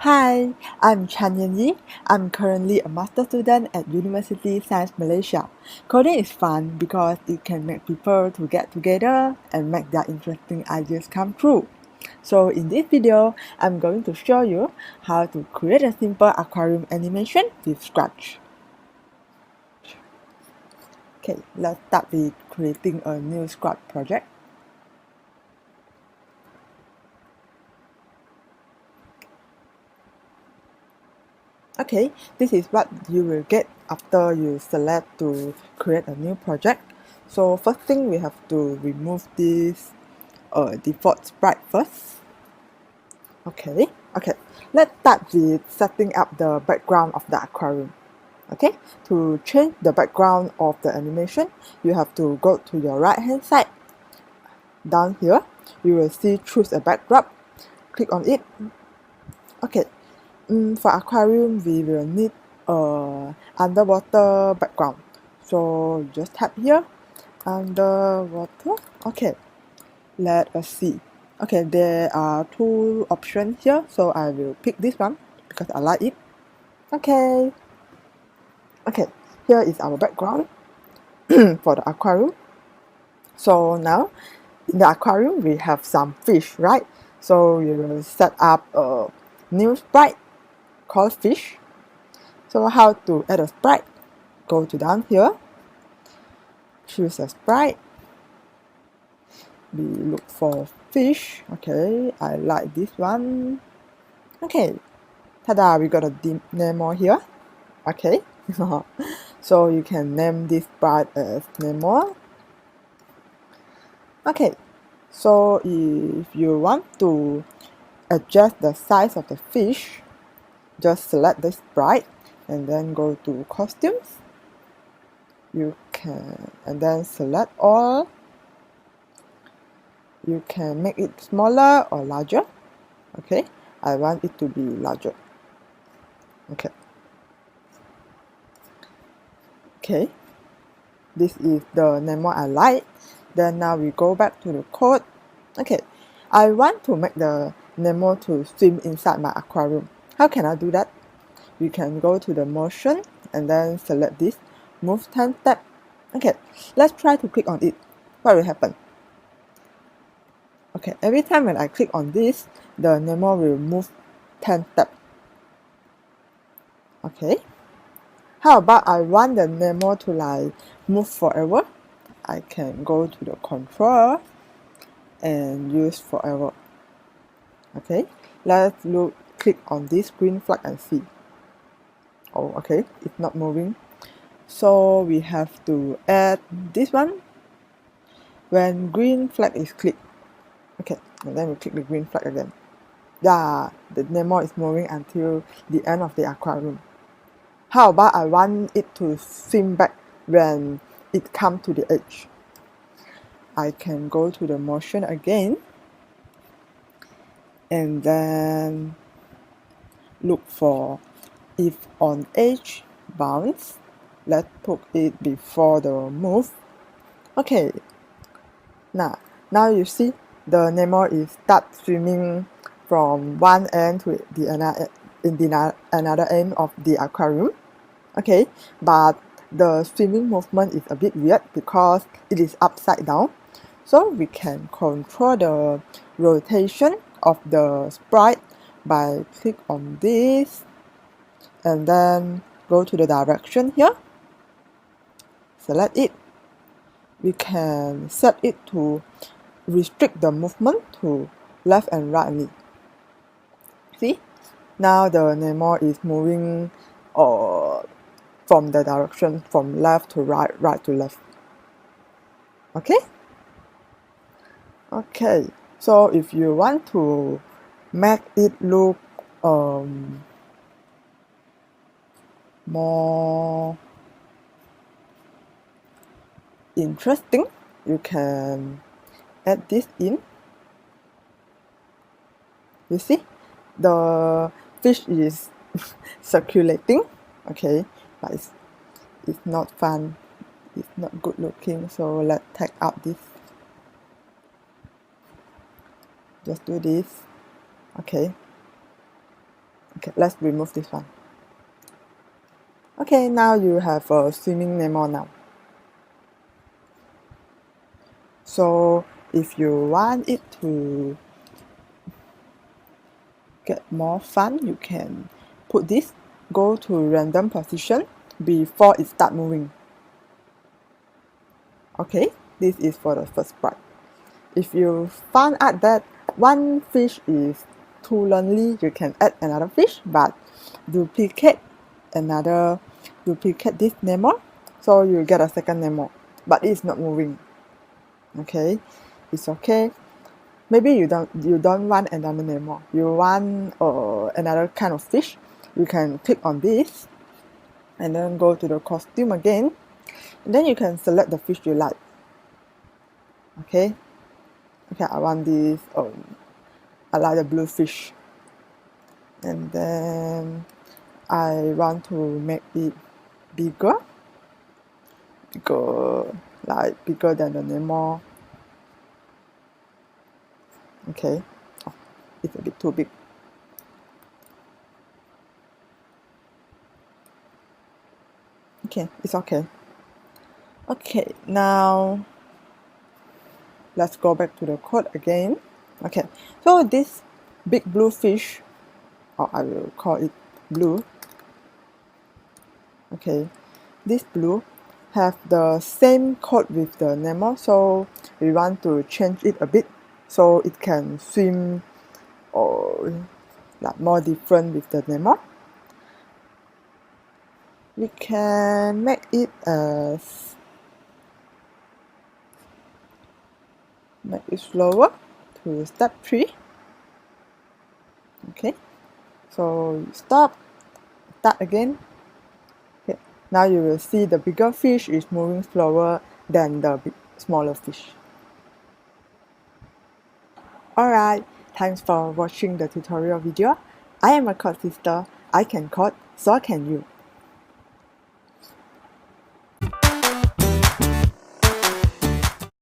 Hi, I'm Chan Yi. I'm currently a master student at University Science Malaysia. Coding is fun because it can make people to get together and make their interesting ideas come true. So in this video, I'm going to show you how to create a simple aquarium animation with Scratch. Okay, let's start with creating a new Scratch project. Okay, this is what you will get after you select to create a new project. So first thing, we have to remove this default sprite first. Okay, let's start with setting up the background of the aquarium. Okay, to change the background of the animation, you have to go to your right hand side. Down here, you will see choose a backdrop. Click on it. Okay, for aquarium, we will need a underwater background. So just tap here, underwater. Okay, let us see. Okay, there are two options here, so I will pick this one because I like it. Okay, here is our background for the aquarium. So now in the aquarium we have some fish, right? So you will set up a new sprite called fish. So how to add a sprite? Go to down here, choose a sprite. We look for fish. Okay, I like this one. Okay, tada, we got a Nemo here. Okay, so you can name this sprite as Nemo. Okay, so if you want to adjust the size of the fish, just select the sprite and then go to costumes. You can, and then select all. You can make it smaller or larger. Okay, I want it to be larger. Okay, this is the Nemo I like. Then now we go back to the code. Okay, I want to make the Nemo to swim inside my aquarium. How can I do that? You can go to the motion and then select this, move 10 steps. Okay, let's try to click on it. What will happen? Okay, every time when I click on this, the Nemo will move 10 steps. Okay, how about I want the Nemo to like move forever? I can go to the control and use forever. Okay, let's click on this green flag and see. Oh, okay, it's not moving. So we have to add this one when green flag is clicked. Okay, and then we click the green flag again. Yeah, the Nemo is moving until the end of the aquarium. How about I want it to swim back when it comes to the edge? I can go to the motion again and then look for if on edge bounce. Let's put it before the move. Okay, now you see the Nemo is start swimming from one end to the another end of the aquarium. Okay, but the swimming movement is a bit weird because it is upside down. So we can control the rotation of the sprite by click on this and then go to the direction here. Select it. We can set it to restrict the movement to left and right only. See? Now the Nemo is moving from the direction from left to right, right to left. Okay? Okay, so if you want to make it look more interesting, you can add this in. You see, the fish is circulating. Okay, but it's not fun. It's not good looking. So let's take out this. Just do this. Okay. Okay, let's remove this one. Okay, now you have a swimming Nemo now. So if you want it to get more fun, you can put this, go to random position before it start moving. Okay, this is for the first part. If you find out that one fish is too lonely, you can add another fish, but duplicate this Nemo, so you get a second Nemo, but it's not moving. Okay, it's okay. Maybe you don't want another Nemo. You want another kind of fish. You can click on this, and then go to the costume again. And then you can select the fish you like. Okay. Okay, I want this. I like the blue fish. And then I want to make it bigger, bigger than the Nemo. Okay, oh, it's a bit too big. Okay, it's okay. Okay, now let's go back to the code again. Okay, so this big blue fish, or I will call it blue. Okay, this blue have the same code with the Nemo, so we want to change it a bit so it can swim or like more different with the Nemo. We can make it slower to step 3. Okay, so stop, start again. Okay, now you will see the bigger fish is moving slower than the smaller fish. Alright, thanks for watching the tutorial video. I am a code sister. I can code, so can you.